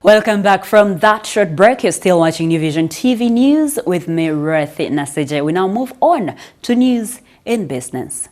Welcome back from that short break. You're still watching New Vision TV News with me, Rethi Naseje. We now move on to news in business.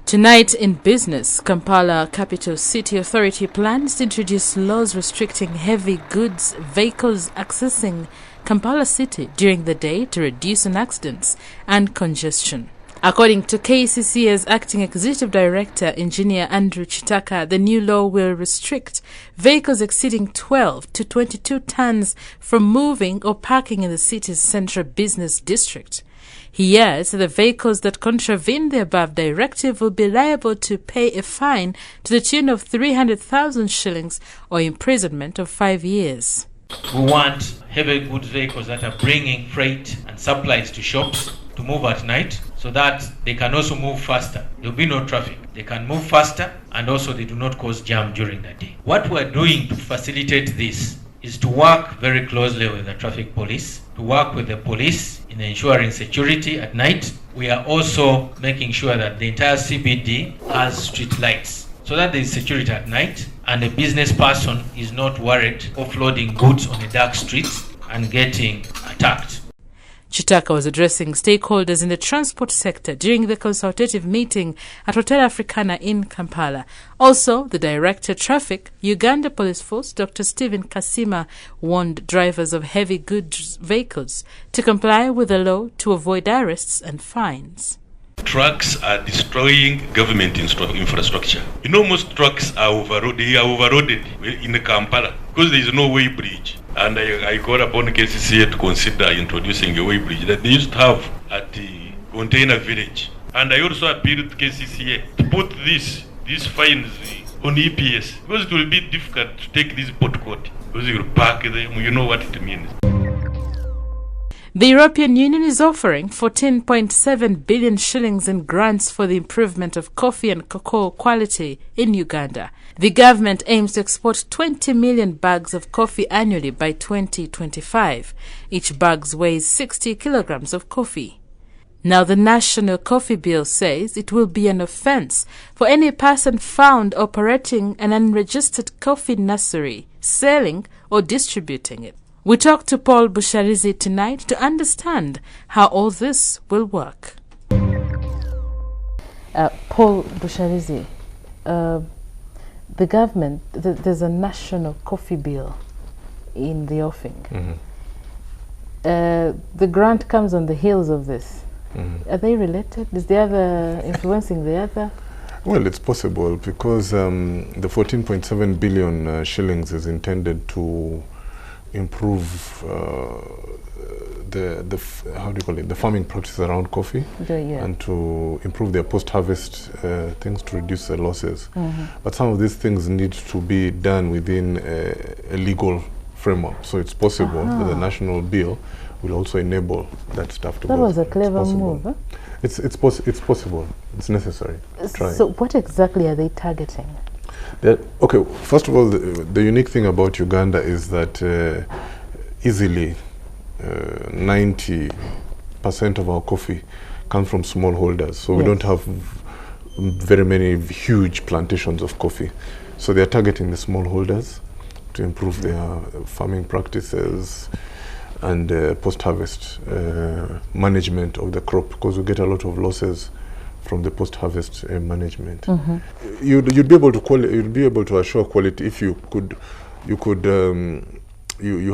Tonight in business, Kampala Capital City Authority plans to introduce laws restricting heavy goods vehicles accessing Kampala City during the day to reduce accidents and congestion. According to KCCA's Acting Executive Director, Engineer Andrew Chitaka, the new law will restrict vehicles exceeding 12 to 22 tons from moving or parking in the city's central business district. He adds that the vehicles that contravene the above directive will be liable to pay a fine to the tune of 300,000 shillings or imprisonment of 5 years. We want heavy goods vehicles that are bringing freight and supplies to shops to move at night so that they can also move faster. There will be no traffic. They can move faster and also they do not cause jam during the day. What we are doing to facilitate this is to work very closely with the traffic police, to work with the police in ensuring security at night. We are also making sure that the entire CBD has street lights so that there is security at night and a business person is not worried offloading goods on a dark street and getting attacked. Chitaka was addressing stakeholders in the transport sector during the consultative meeting at Hotel Africana in Kampala. Also, the Director Traffic, Uganda Police Force, Dr. Stephen Kasima, warned drivers of heavy goods vehicles to comply with the law to avoid arrests and fines. Trucks are destroying government infrastructure. You know, most trucks are overloaded in Kampala because there is no way bridge. And I called upon KCCA to consider introducing a way bridge that they used to have at the container village. And I also appealed to KCCA to put these fines on EPS because it will be difficult to take this port code because you will park them, you know what it means. The European Union is offering 14.7 billion shillings in grants for the improvement of coffee and cocoa quality in Uganda. The government aims to export 20 million bags of coffee annually by 2025. Each bag weighs 60 kilograms of coffee. Now, the National Coffee Bill says it will be an offence for any person found operating an unregistered coffee nursery, selling or distributing it. We talked to Paul Busharizi tonight to understand how all this will work. Paul Busharizi, the government, there's a national coffee bill in the offing. Mm-hmm. The grant comes on the heels of this. Mm-hmm. Are they related? Is the other influencing the other? Well, it's possible because the 14.7 billion shillings is intended to improve the farming practices around coffee, and to improve their post-harvest things to reduce the losses. Mm-hmm. But some of these things need to be done within a legal framework. So it's possible that the national bill will also enable that stuff to go. That was a clever move. Huh? It's possible. It's necessary. So what exactly are they targeting? Okay, first of all, the unique thing about Uganda is that easily 90% of our coffee comes from smallholders. So we don't have very many huge plantations of coffee. So they're targeting the smallholders to improve their farming practices and post-harvest management of the crop, because we get a lot of losses from the post-harvest management. Mm-hmm. You'd be able to assure quality if you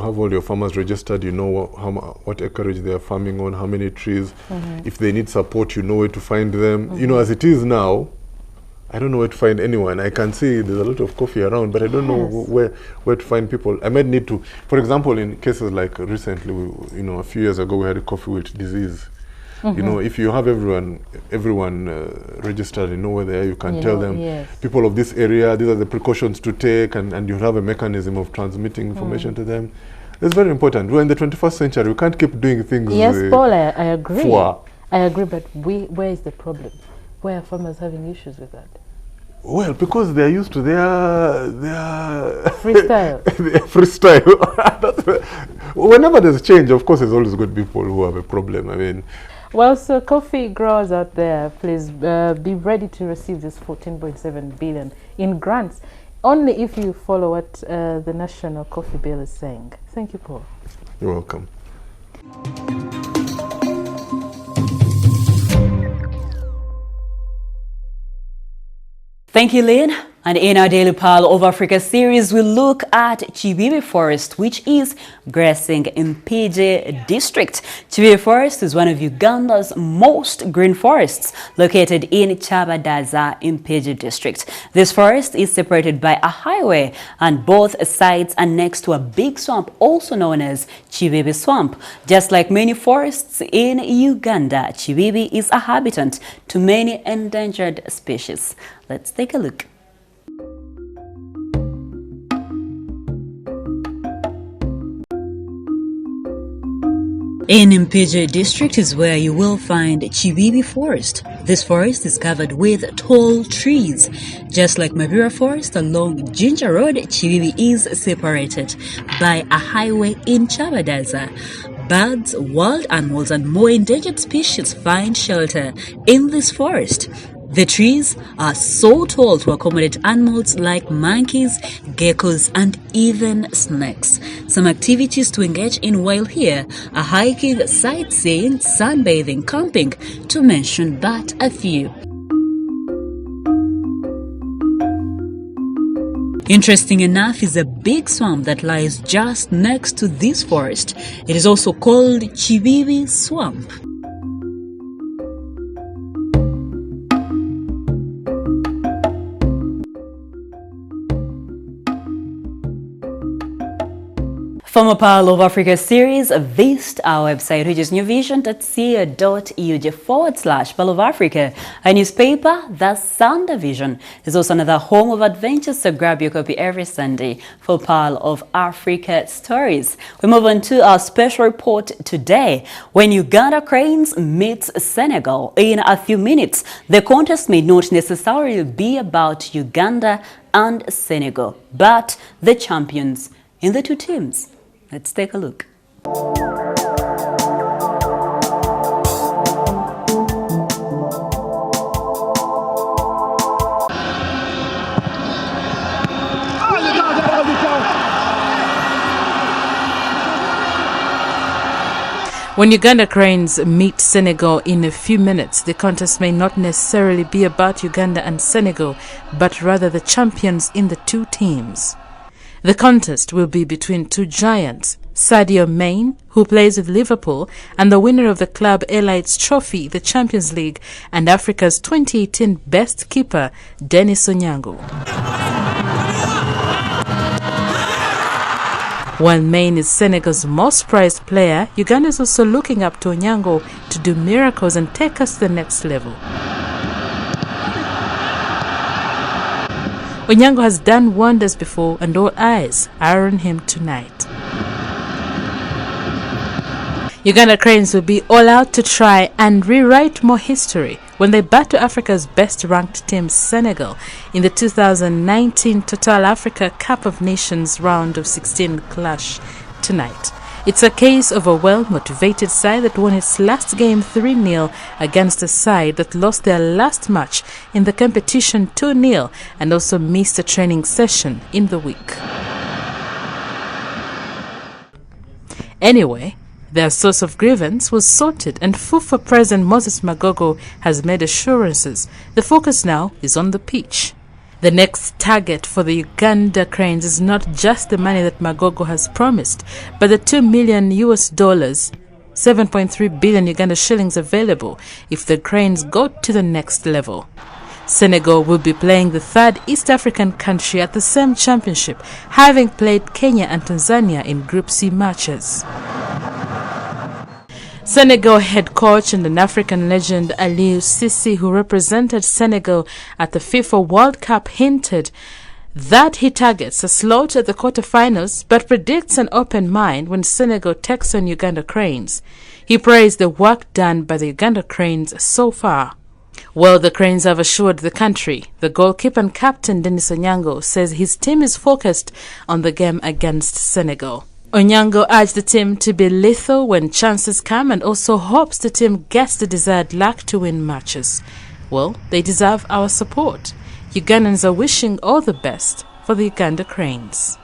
have all your farmers registered. You know what acreage they are farming on, how many trees. Mm-hmm. If they need support, you know where to find them. Mm-hmm. You know, as it is now, I don't know where to find anyone. I can see there's a lot of coffee around, but I don't know where to find people. I might need to, for example, in cases like recently, a few years ago, we had a coffee wilt disease. Mm-hmm. You know, if you have everyone registered, you know where they are, you can tell them, people of this area, these are the precautions to take, and you have a mechanism of transmitting information to them. It's very important. We're in the 21st century. We can't keep doing things. Yes, Paul, I agree. I agree, but where is the problem? Where are farmers having issues with that? Well, because they're used to their freestyle. Freestyle. Whenever there's change, of course, there's always good people who have a problem. I mean, Well, so coffee growers out there, please be ready to receive this 14.7 billion in grants, only if you follow what the National Coffee Bill is saying. Thank you, Paul. You're welcome. Thank you, Lynn. And in our Daily Pile of Africa series, we look at Chibibi Forest, which is grassing in Mpigi district. Chibibi Forest is one of Uganda's most green forests, located in Chabadaza in Mpigi district. This forest is separated by a highway, and both sides are next to a big swamp, also known as Chibibi Swamp. Just like many forests in Uganda, Chibibi is a habitat to many endangered species. Let's take a look. In Mpigi district is where you will find Chibibi Forest. This forest is covered with tall trees. Just like Mavira Forest along Ginger Road, Chibibi is separated by a highway in Chabadaza. Birds, wild animals and more endangered species find shelter in this forest. The trees are so tall to accommodate animals like monkeys, geckos, and even snakes. Some activities to engage in while here are hiking, sightseeing, sunbathing, camping, to mention but a few. Interesting enough is a big swamp that lies just next to this forest. It is also called Chibibi Swamp. For more Pile of Africa series, visit our website, which is newvision.co.ug/Pile of Africa. A newspaper, The Sunday Vision, is also another home of adventures, so grab your copy every Sunday for Pile of Africa stories. We move on to our special report today. When Uganda Cranes meets Senegal in a few minutes, the contest may not necessarily be about Uganda and Senegal, but the champions in the two teams. Let's take a look. When Uganda Cranes meet Senegal in a few minutes, the contest may not necessarily be about Uganda and Senegal, but rather the champions in the two teams. The contest will be between two giants, Sadio Mane, who plays with Liverpool, and the winner of the Club Elites Trophy, the Champions League, and Africa's 2018 best keeper, Denis Onyango. While Mane is Senegal's most prized player, Uganda is also looking up to Onyango to do miracles and take us to the next level. Onyango has done wonders before, and all eyes are on him tonight. Uganda Cranes will be all out to try and rewrite more history when they battle Africa's best-ranked team, Senegal, in the 2019 Total Africa Cup of Nations round of 16 clash tonight. It's a case of a well-motivated side that won its last game 3-0 against a side that lost their last match in the competition 2-0 and also missed a training session in the week. Anyway, their source of grievance was sorted, and FUFA President Moses Magogo has made assurances. The focus now is on the pitch. The next target for the Uganda Cranes is not just the money that Magogo has promised, but the $2 million, 7.3 billion Uganda shillings available if the Cranes go to the next level. Senegal will be playing the third East African country at the same championship, having played Kenya and Tanzania in Group C matches. Senegal head coach and an African legend Aliou Cissé, who represented Senegal at the FIFA World Cup, hinted that he targets a slot at the quarterfinals but predicts an open mind when Senegal takes on Uganda Cranes. He praised the work done by the Uganda Cranes so far. Well, the Cranes have assured the country. The goalkeeper and captain Denis Onyango says his team is focused on the game against Senegal. Onyango urged the team to be lethal when chances come and also hopes the team gets the desired luck to win matches. Well, they deserve our support. Ugandans are wishing all the best for the Uganda Cranes.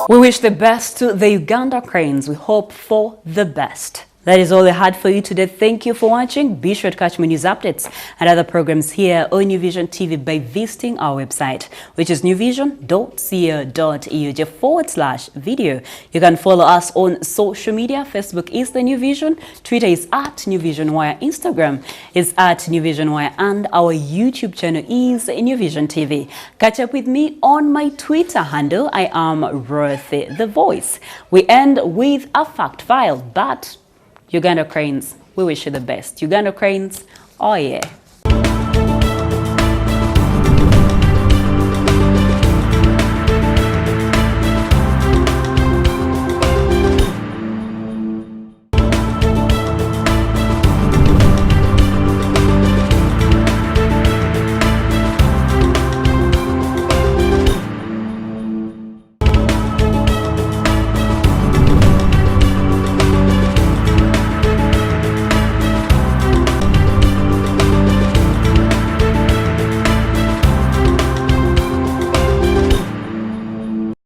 We wish the best to the Uganda Cranes. We hope for the best. That is all I had for you today. Thank you for watching. Be sure to catch my news updates and other programs here on New Vision TV by visiting our website, which is newvision.co.uk/video. You can follow us on social media. Facebook is the New Vision, Twitter is @NewVisionWire, Instagram is @NewVisionWire, and our YouTube channel is New Vision TV. Catch up with me on my Twitter handle. I am Rothy the Voice. We end with a fact file, but Uganda Cranes, we wish you the best. Uganda Cranes, oh yeah.